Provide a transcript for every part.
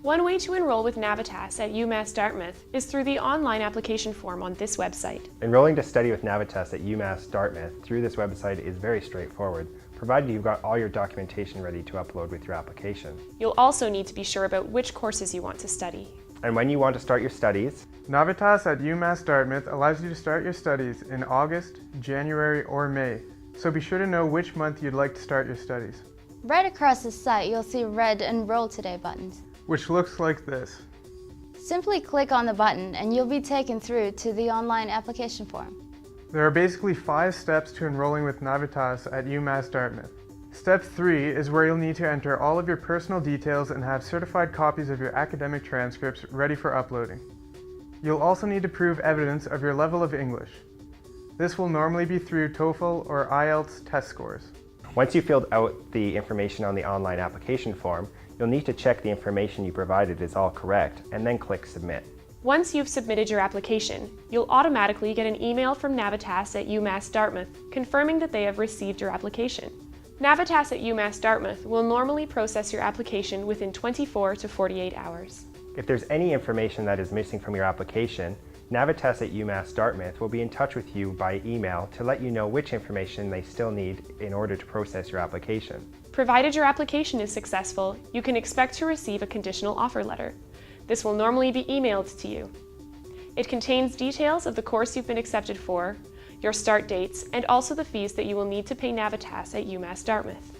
One way to enroll with Navitas at UMass Dartmouth is through the online application form on this website. Enrolling to study with Navitas at UMass Dartmouth through this website is very straightforward, provided you've got all your documentation ready to upload with your application. You'll also need to be sure about which courses you want to study. And when you want to start your studies, Navitas at UMass Dartmouth allows you to start your studies in August, January, or May, so be sure to know which month you'd like to start your studies. Right across the site, you'll see red Enroll Today buttons, Which looks like this. Simply click on the button and you'll be taken through to the online application form. There are basically 5 steps to enrolling with Navitas at UMass Dartmouth. Step 3 is where you'll need to enter all of your personal details and have certified copies of your academic transcripts ready for uploading. You'll also need to prove evidence of your level of English. This will normally be through TOEFL or IELTS test scores. once you've filled out the information on the online application form, you'll need to check the information you provided is all correct and then click Submit. Once you've submitted your application, you'll automatically get an email from Navitas at UMass Dartmouth confirming that they have received your application. Navitas at UMass Dartmouth will normally process your application within 24 to 48 hours. If there's any information that is missing from your application, Navitas at UMass Dartmouth will be in touch with you by email to let you know which information they still need in order to process your application. Provided your application is successful, you can expect to receive a conditional offer letter. This will normally be emailed to you. It contains details of the course you've been accepted for, your start dates, and also the fees that you will need to pay Navitas at UMass Dartmouth.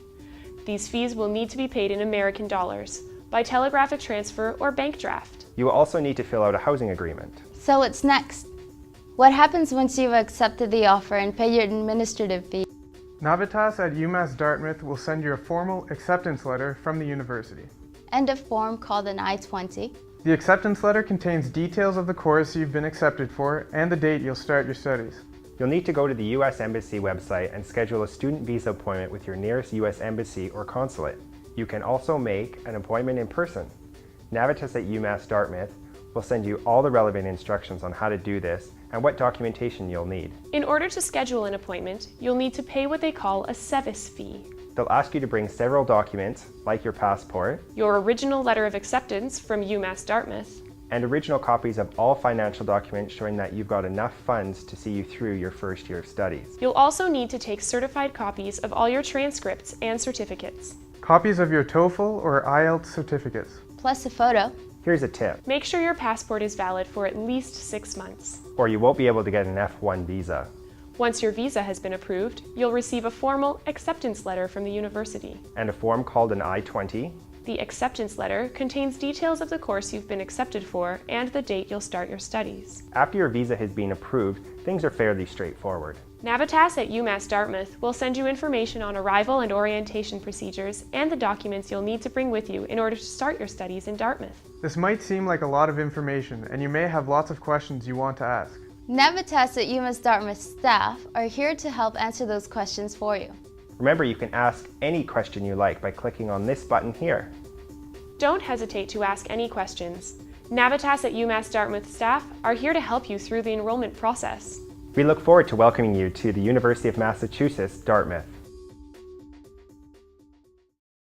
These fees will need to be paid in American dollars, by telegraphic transfer or bank draft. You will also need to fill out a housing agreement. So what's next? What happens once you've accepted the offer and pay your administrative fee? Navitas at UMass Dartmouth will send you a formal acceptance letter from the university. And a form called an I-20. The acceptance letter contains details of the course you've been accepted for and the date you'll start your studies. You'll need to go to the U.S. Embassy website and schedule a student visa appointment with your nearest U.S. Embassy or consulate. You can also make an appointment in person. Navitas at UMass Dartmouth will send you all the relevant instructions on how to do this and what documentation you'll need. In order to schedule an appointment, you'll need to pay what they call a SEVIS fee. They'll ask you to bring several documents, like your passport, Your original letter of acceptance from UMass Dartmouth, and original copies of all financial documents showing that you've got enough funds to see you through your first year of studies. You'll also need to take certified copies of all your transcripts and certificates. Copies of your TOEFL or IELTS certificates. Plus a photo. Here's a tip, Make sure your passport is valid for at least 6 months. or you won't be able to get an F1 visa. Once your visa has been approved, you'll receive a formal acceptance letter from the university. And a form called an I-20. The acceptance letter contains details of the course you've been accepted for and the date you'll start your studies. After your visa has been approved, things are fairly straightforward. Navitas at UMass Dartmouth will send you information on arrival and orientation procedures and the documents you'll need to bring with you in order to start your studies in Dartmouth. This might seem like a lot of information, and you may have lots of questions you want to ask. Navitas at UMass Dartmouth staff are here to help answer those questions for you. Remember, you can ask any question you like by clicking on this button here. Don't hesitate to ask any questions. Navitas at UMass Dartmouth staff are here to help you through the enrollment process. We look forward to welcoming you to the University of Massachusetts, Dartmouth.